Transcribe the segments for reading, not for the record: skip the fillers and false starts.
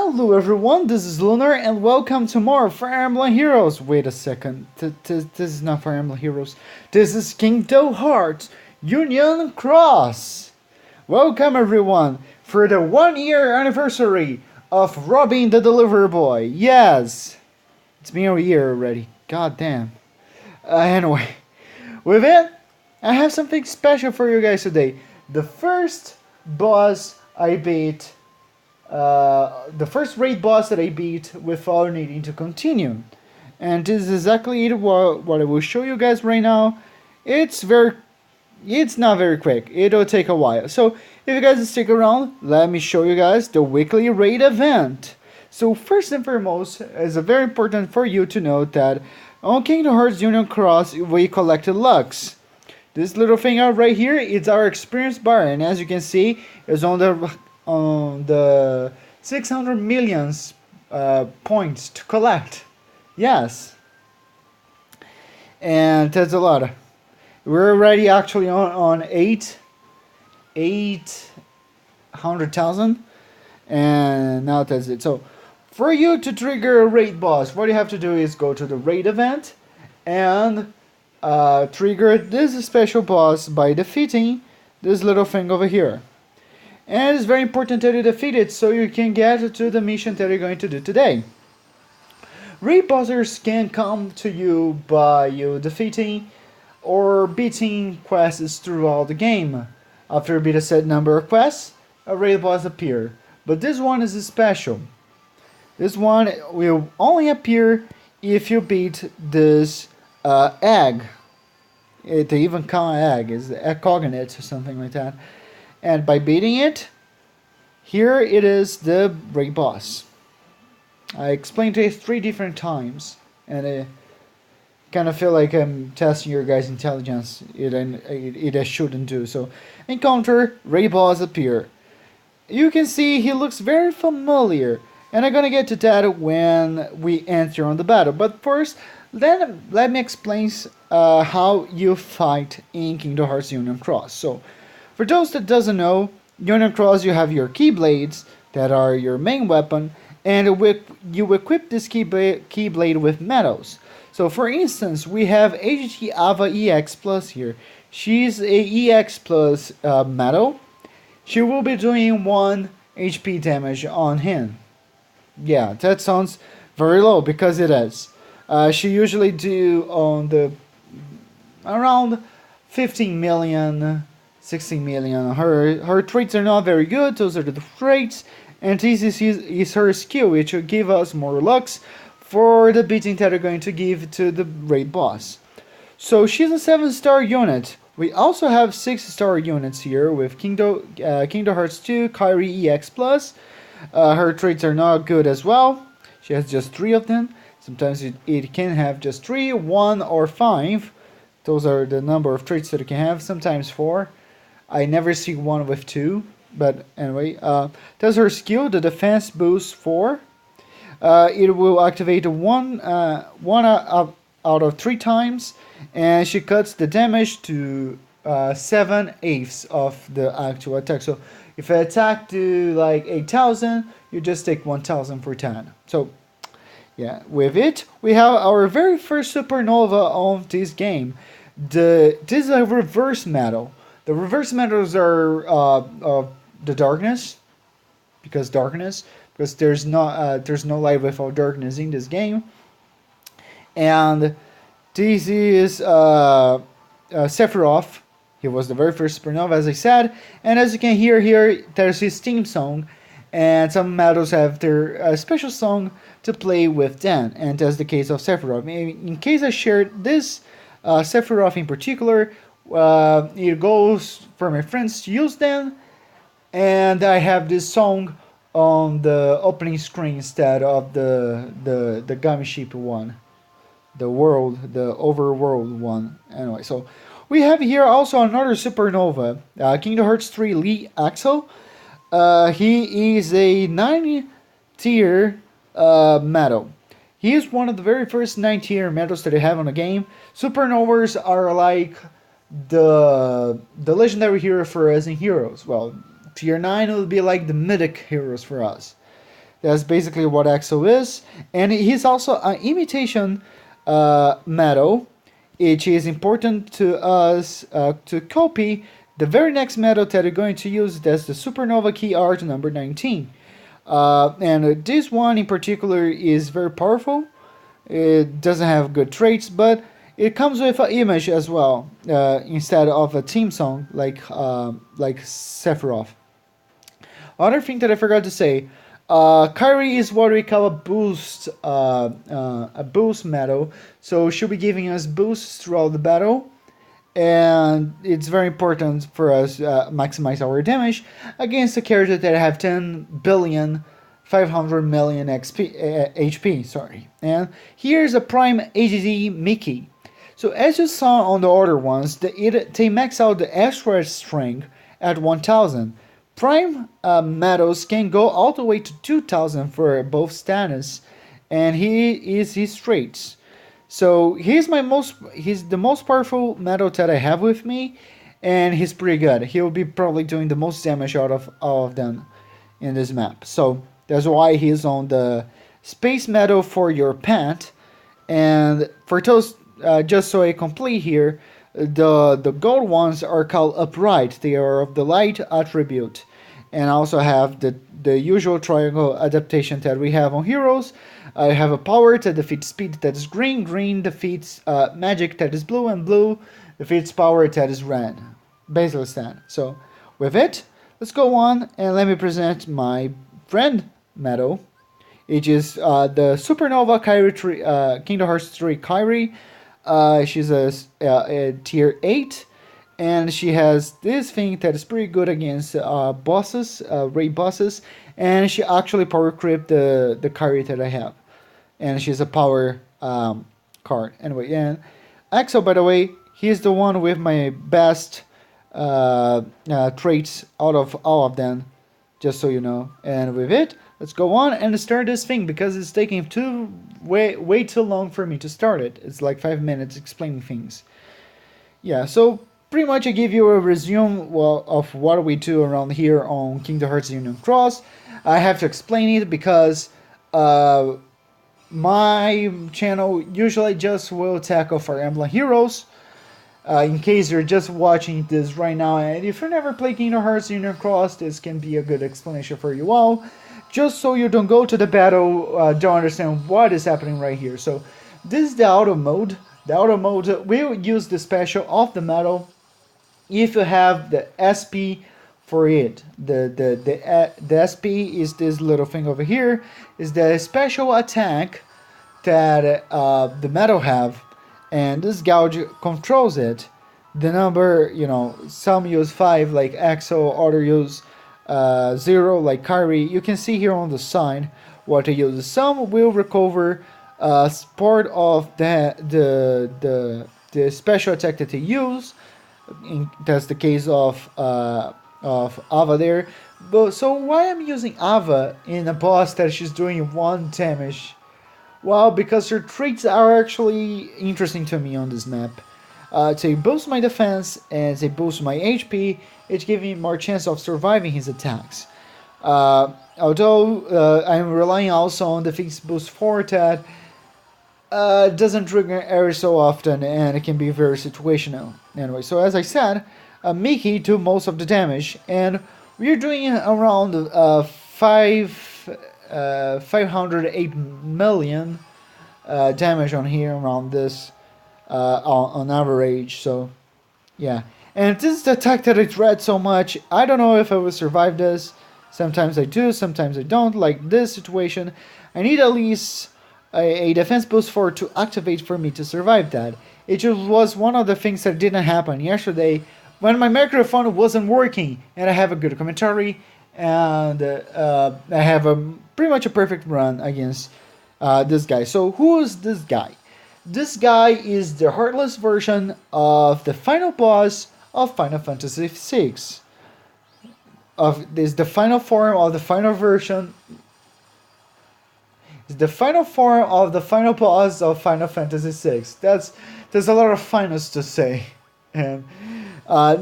Hello everyone, this is Lunar and welcome to more Fire Emblem Heroes. Wait a second, this is not Fire Emblem Heroes. This is Kingdom Hearts Union Cross. Welcome everyone for the 1 year anniversary of Robin the Delivery Boy. Yes, it's been a year already. God damn. Anyway, with it, I have something special for you guys today. The first boss I beat the first raid boss that I beat without needing to continue. And this is exactly what I will show you guys right now. It's not very quick. It'll take a while. So if you guys stick around, let me show you guys the weekly raid event. So first and foremost, it's very important for you to note that on Kingdom Hearts Union Cross, we collected Lux. This little thing out right here is our experience bar, and as you can see, it's on the 600 millions points to collect. Yes, and that's a lot. We're already actually on 800,000, and now that's it. So for you to trigger a raid boss, what you have to do is go to the raid event and trigger this special boss by defeating this little thing over here. And it's very important that you defeat it so you can get to the mission that you're going to do today. Raid bosses can come to you by you defeating or beating quests throughout the game. After you beat a set number of quests, a raid boss appears. But this one is special. This one will only appear if you beat this egg. They even call it egg, is egg cognate or something like that. And by beating it, here it is the raid boss. I explained it 3 different times, and I kind of feel like I'm testing your guys' intelligence. It shouldn't do so. Encounter raid boss appear. You can see he looks very familiar, and I'm gonna get to that when we enter on the battle. But first, let me explain how you fight in Kingdom Hearts Union Cross. So, for those that doesn't know, Union Cross, you have your Keyblades that are your main weapon, and you equip this Keyblade with medals. So for instance, we have HT Ava EX Plus here. She's a EX Plus medal. She will be doing 1 HP damage on him. Yeah, that sounds very low because it is. She usually do on the around 15 million 16 million. Her traits are not very good. Those are the traits, and this is her skill, which will give us more Lux for the beating that we're going to give to the raid boss. So she's a 7-star unit. We also have 6-star units here with Kingdom Hearts 2 Kairi EX Plus. Her traits are not good as well. She has just 3 of them. Sometimes it can have just 3, 1, or 5. Those are the number of traits that it can have. Sometimes 4. I never see one with 2, but anyway, that's her skill. The defense boost 4. It will activate one out of 3 times, and she cuts the damage to 7/8 of the actual attack. So if I attack to like 8,000, you just take 1,000 for 10. So yeah, with it, we have our very first supernova of this game. This is a reverse medal. The reverse medals are the darkness, because there's no light without darkness in this game, and this is Sephiroth. He was the very first supernova, as I said, and as you can hear here, there's his theme song, and some medals have their special song to play with them, and that's the case of Sephiroth. In case I shared this Sephiroth in particular, it goes for my friends to use them, and I have this song on the opening screen instead of the Gamiship one, the overworld one. Anyway, so we have here also another supernova, Kingdom Hearts 3 Lee Axel. He is a 9-tier medal. He is one of the very first 9-tier medals that I have on the game. Supernovas are like the legendary hero for us in Heroes. Well, tier 9 will be like the mythic heroes for us. That's basically what EXO is. And he's also an imitation medal, which is important to us to copy the very next medal that we're going to use. That's the Supernova Key Art number 19. And this one in particular is very powerful. It doesn't have good traits, but it comes with an image as well, instead of a theme song like Sephiroth. Other thing that I forgot to say, Kairi is what we call a boost medal. So she'll be giving us boosts throughout the battle, and it's very important for us maximize our damage against a character that have 10 billion 500 million HP. Sorry, and here's a Prime AGD Mickey. So as you saw on the other ones, they max out the extra strength at 1000. Prime medals can go all the way to 2000 for both status, and he is his traits. So he's the most powerful medal that I have with me, and he's pretty good. He'll be probably doing the most damage out of all of them in this map. So that's why he's on the space medal for your pet. And for those, just so I complete here, the gold ones are called upright. They are of the light attribute, and also have the usual triangle adaptation that we have on heroes. I have a power that defeats speed that is green, green defeats magic that is blue, and blue defeats power that is red. Basically stand. So with it, let's go on and let me present my friend medal, which is the Supernova Kairi Kingdom Hearts 3 Kairi. She's a tier 8, and she has this thing that is pretty good against bosses, raid bosses, and she actually power creep the Kairi that I have. And she's a power card. Anyway, and EXO, by the way, he's the one with my best traits out of all of them, just so you know. And with it, let's go on and start this thing, because it's taking way too long for me to start it. It's like 5 minutes explaining things. Yeah, so pretty much I give you a resume of what we do around here on Kingdom Hearts Union Cross. I have to explain it because my channel usually just will tackle Fire Emblem Heroes. In case you're just watching this right now, and if you never played Kingdom Hearts Union Cross, this can be a good explanation for you all. Just so you don't go to the battle, don't understand what is happening right here. So this is the auto mode. The auto mode will use the special of the medal if you have the SP for it. The SP is this little thing over here. Is the special attack that the medal have, and this gouge controls it. The number, some use 5 like EXO, other use 0 like Kairi. You can see here on the side what they use. Some will recover part of the special attack that they use. That's the case of Ava there. But so why I'm using Ava in a boss that she's doing 1 damage? Well, because her traits are actually interesting to me on this map. They boost my defense and they boost my HP. It's giving me more chance of surviving his attacks. Although I'm relying also on the fixed boost 4 that doesn't trigger every so often, and it can be very situational. Anyway, so as I said, Mickey do most of the damage, and we're doing around 508 million damage on here, around this on average. So yeah, and this is the attack that I dread so much. I don't know if I will survive this. Sometimes I do, sometimes I don't. Like this situation, I need at least a defense boost 4 to activate for me to survive that. It just was one of the things that didn't happen yesterday when my microphone wasn't working, and I have a good commentary, and I have pretty much a perfect run against this guy. So who is this guy? This guy is the heartless version of the final boss of Final Fantasy VI. Is the final form of the final version. Is the final form of the final boss of Final Fantasy VI. There's a lot of finals to say. And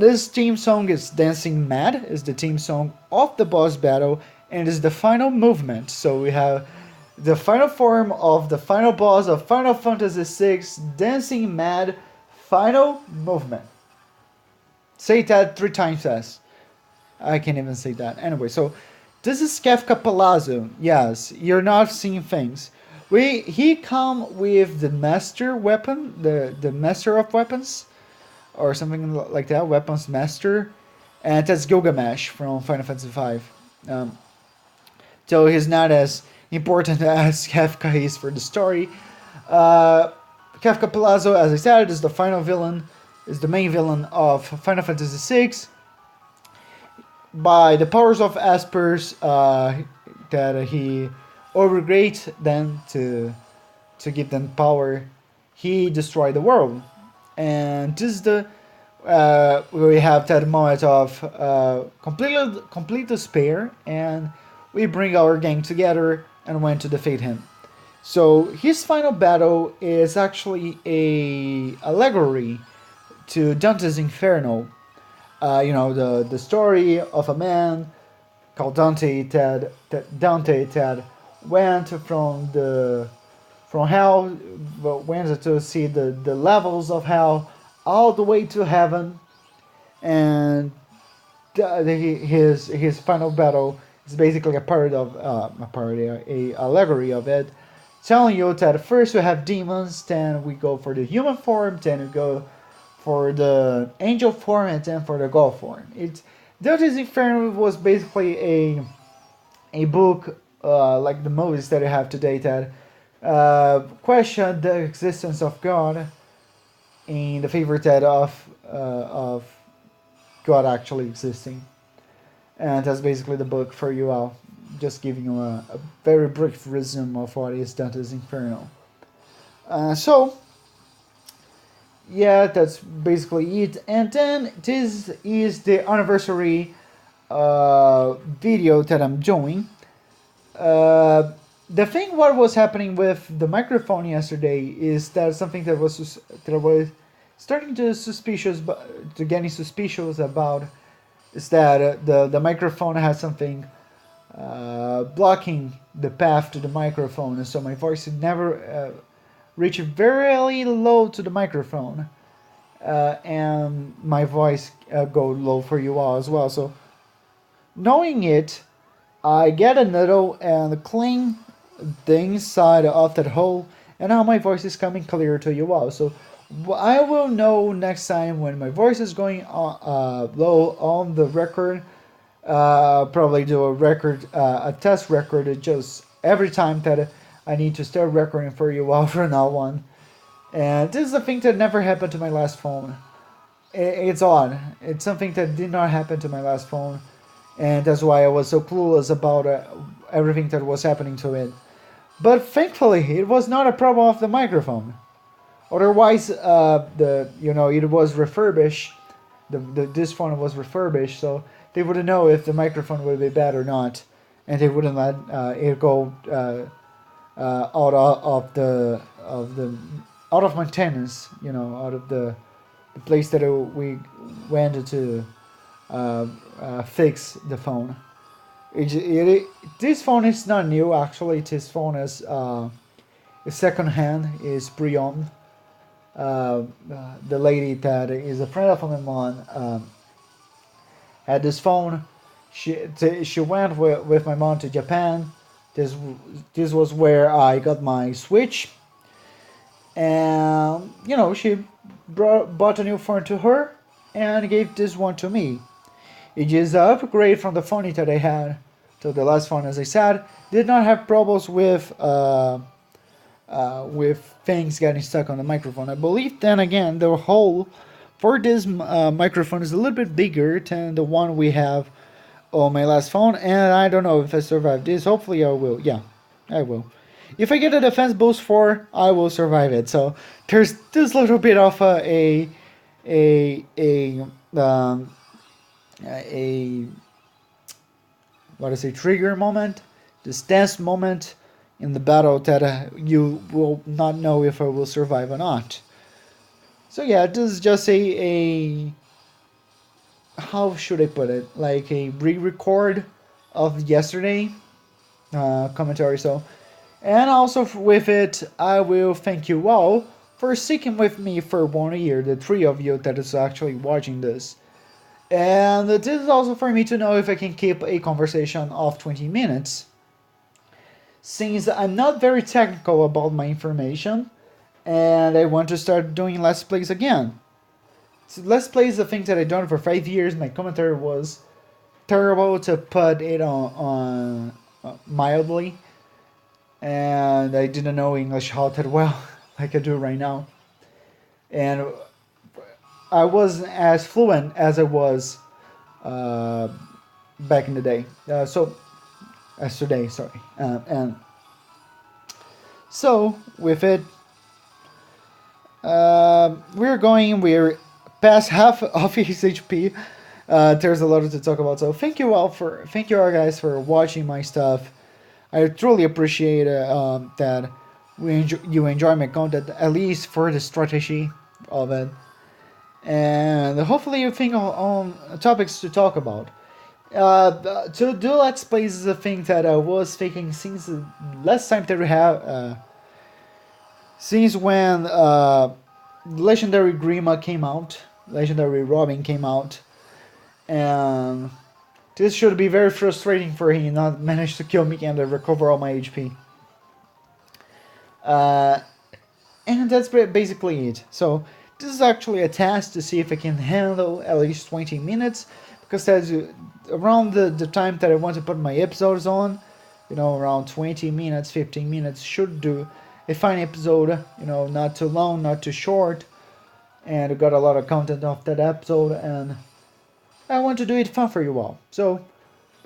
this theme song is Dancing Mad. Is the theme song of the boss battle, and it's the final movement. So we have the final form of the final boss of Final Fantasy VI, Dancing Mad, final movement. Say that 3 times fast. I can't even say that. Anyway, so this is Kefka Palazzo. Yes, you're not seeing things. He come with the master weapon, the master of weapons, or something like that, weapons master, and that's Gilgamesh from Final Fantasy V. So he's not as important as Kefka is for the story. Kefka Palazzo, as I said, is the final villain, is the main villain of Final Fantasy VI. By the powers of Aspers, that he overgreat them to give them power, he destroyed the world. And this is the we have that moment of complete despair, and we bring our gang together and went to defeat him. So his final battle is actually a allegory to Dante's Inferno. The story of a man called Dante that went from hell, went to see the levels of hell all the way to heaven, and his final battle is basically a allegory of it, telling you that first we have demons, then we go for the human form, then we go for the angel form, and then for the god form. Dante's Inferno was basically a book like the movies that you have today that question the existence of God in the favor that of God actually existing. And that's basically the book for you all. Just giving you a very brief resume of what is Dante's Inferno. Yeah, that's basically it. And then this is the anniversary video that I'm doing. The thing what was happening with the microphone yesterday is that something that was starting to getting suspicious about is that the microphone has something blocking the path to the microphone, and so my voice never reach very low to the microphone, and my voice go low for you all as well. So knowing it, I get a needle and clean the inside of that hole, and now my voice is coming clear to you all. So I will know next time when my voice is going low on the record. Probably do a test record just every time that I need to start recording for you all from now on. And this is a thing that never happened to my last phone. It's odd. It's something that did not happen to my last phone, and that's why I was so clueless about everything that was happening to it. But thankfully, it was not a problem of the microphone. Otherwise, it was refurbished. This phone was refurbished, so they wouldn't know if the microphone would be bad or not, and they wouldn't let it go out of maintenance. Out of the place that we went to fix the phone. This phone is not new actually. This phone is second hand, is pre-owned. The lady that is a friend of mine had this phone. She went with my mom to Japan. This was where I got my Switch, and she bought a new phone to her and gave this one to me. It is an upgrade from the phone that I had. So the last phone, as I said, did not have problems with things getting stuck on the microphone. I believe then again the hole for this microphone is a little bit bigger than the one we have on my last phone, and I don't know if I survive this. Hopefully I will. Yeah, I will. If I get a defense boost 4, I will survive it. So there's this little bit of a trigger moment, this tense moment in the battle that you will not know if I will survive or not. So yeah, this is just a how should I put it? Like a re-record of yesterday commentary. So, and also with it, I will thank you all for sticking with me for 1 year. The three of you that is actually watching this. And this is also for me to know if I can keep a conversation of 20 minutes. Since I'm not very technical about my information, and I want to start doing Let's Plays again. So Let's Play is a thing that I've done for 5 years. My commentary was terrible, to put it on mildly, and I didn't know English how that well like I do right now. And I wasn't as fluent as I was back in the day. So, as today, sorry. And so, with it, we're past half of his HP. There's a lot to talk about. So, thank you all guys for watching my stuff. I truly appreciate that you enjoy my content, at least for the strategy of it. And hopefully you think on topics to talk about. To do Let's Plays is a thing that I was thinking since the last time that we have, since when Legendary Grima came out, Legendary Robin came out, and this should be very frustrating for him not manage to kill me and recover all my HP. And that's basically it. So this is actually a test to see if I can handle at least 20 minutes, because that's around the time that I want to put my episodes on. Around 20 minutes, 15 minutes should do a fine episode. Not too long, not too short, and I got a lot of content off that episode, and I want to do it fun for you all. So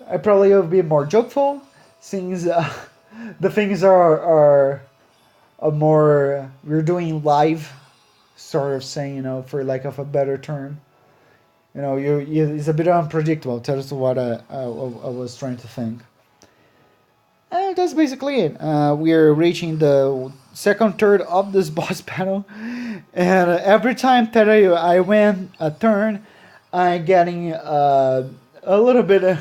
I probably will be more jokeful, since the things are more, we're doing live, sort of saying, for lack of a better term. It's a bit unpredictable. That's what I was trying to think. And that's basically it. We're reaching the second third of this boss battle, and every time that I win a turn, I'm getting a little bit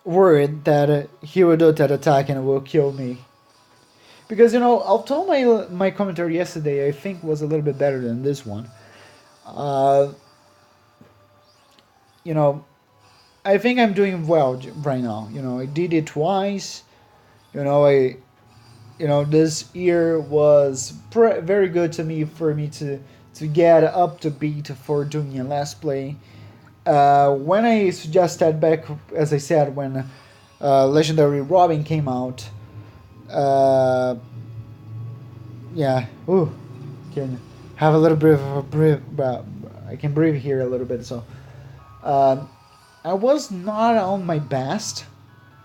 worried that he will do that attack and will kill me. Because although my commentary yesterday I think was a little bit better than this one, I think I'm doing well right now. I did it twice. This year was very good to me, for me to get up to beat for doing a Let's Play. When I suggested back, as I said, when Legendary Robin came out, yeah, can have a little bit of a breathe, but I can breathe here a little bit. So I was not on my best,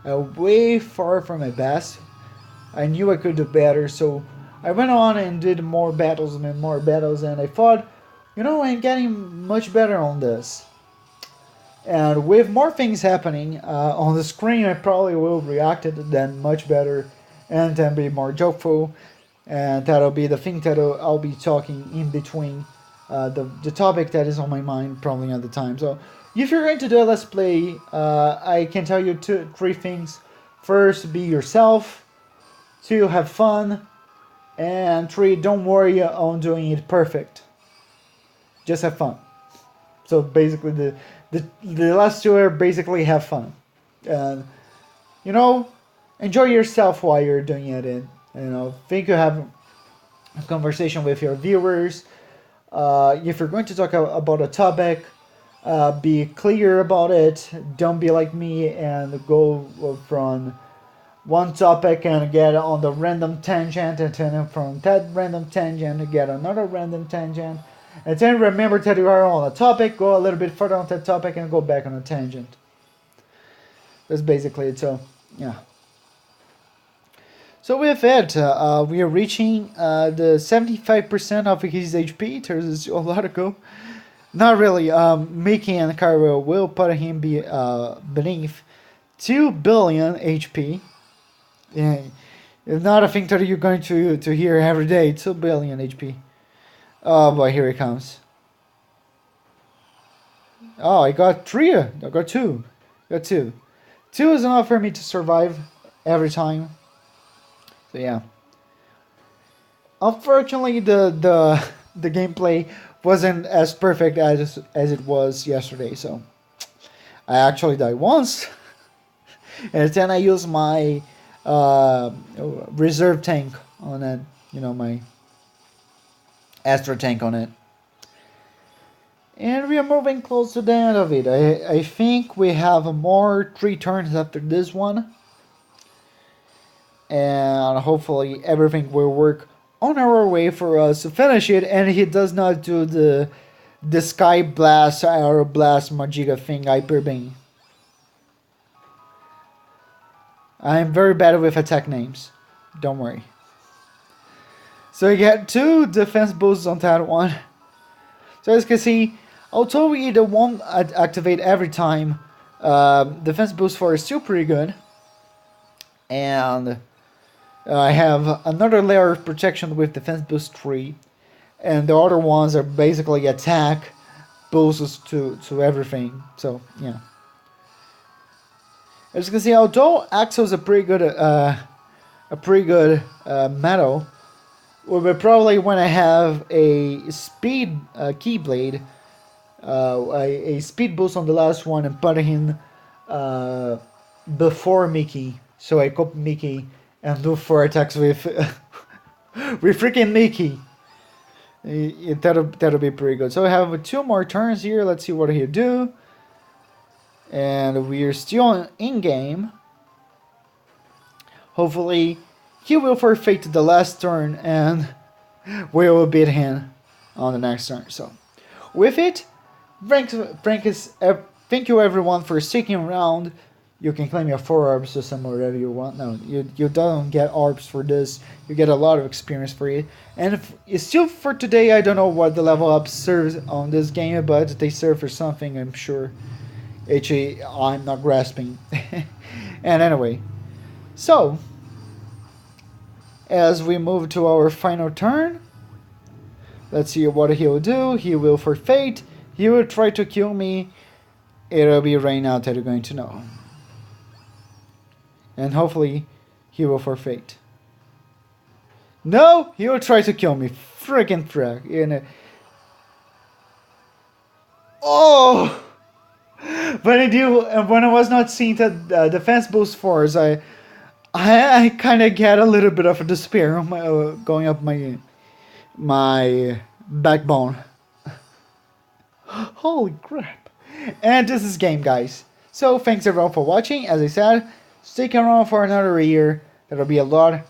way far from my best. I knew I could do better, so I went on and did more battles, and I thought, I'm getting much better on this. And with more things happening on the screen, I probably will react to them much better, and then be more jokeful, and that'll be the thing that I'll be talking in between the topic that is on my mind probably at the time. So if you're going to do a Let's Play, I can tell you 3 things. First, be yourself. 2, have fun. And 3, don't worry on doing it perfect. Just have fun. So basically the last 2 are basically have fun. And enjoy yourself while you're doing it, and think you have a conversation with your viewers. If you're going to talk about a topic, be clear about it. Don't be like me and go from one topic and get on the random tangent, and then from that random tangent get another random tangent, and then remember that you are on a topic, go a little bit further on that topic, and go back on a tangent. That's basically it. So yeah. So with it, we are reaching the 75% of his HP. There's a lot to go. Not really. Mickey and Cairo will put him beneath 2 billion HP. Yeah, it's not a thing that you're going to hear every day. 2 billion HP. Oh boy, here it comes. Oh, I got 3. I got 2. Got 2. 2 is enough for me to survive every time. So yeah. Unfortunately, the gameplay wasn't as perfect as it was yesterday. So I actually died once, and then I used my reserve tank on it. You know, my Astra tank on it. And we are moving close to the end of it. I think we have more 3 turns after this one. And hopefully everything will work on our way for us to finish it. And he does not do the Sky Blast, Aero Blast, Magiga thing, Hyper Beam. I'm very bad with attack names. Don't worry. So you get 2 defense boosts on that one. So as you can see, although we either won't activate every time, defense boost 4 is still pretty good. And I have another layer of protection with defense boost 3. And the other ones are basically attack boosts to everything. So, yeah. As you can see, although Axo is a pretty good metal, well, probably when I have a speed Keyblade, a speed boost on the last one and put in before Mickey, so I copy Mickey and do 4 attacks with with freaking Mickey. That'll be pretty good. So I have 2 more turns here. Let's see what he'll do. And we're still in game. Hopefully he will forfeit the last turn and we will beat him on the next turn. So with it, thank you everyone for sticking around. You can claim your 4 orbs to summon whatever you want. No, you don't get orbs for this. You get a lot of experience for it. And it's still for today, I don't know what the level up serves on this game, but they serve for something, I'm sure. Actually, I'm not grasping. And anyway, so as we move to our final turn, let's see what he'll do. He will forfeit. He will try to kill me. It'll be right now that you're going to know. And hopefully he will forfeit. No, he will try to kill me. Freaking frick. Oh! When I was not seeing the defense boost 4s, I kind of get a little bit of a despair going up my backbone. Holy crap! And this is game, guys. So thanks everyone for watching. As I said, stick around for another year. There'll be a lot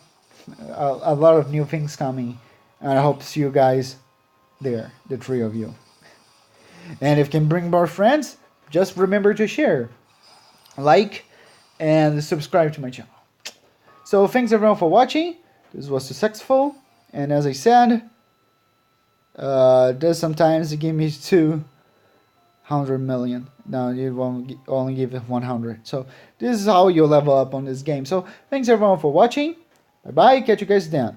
of new things coming, and I hope to see you guys there, the 3 of you. And if you can bring more friends, just remember to share, like, and subscribe to my channel. So thanks everyone for watching. This was successful, and as I said, does sometimes give me 200 million. Now it won't only give it 100. So this is how you level up on this game. So thanks everyone for watching. Bye bye. Catch you guys then.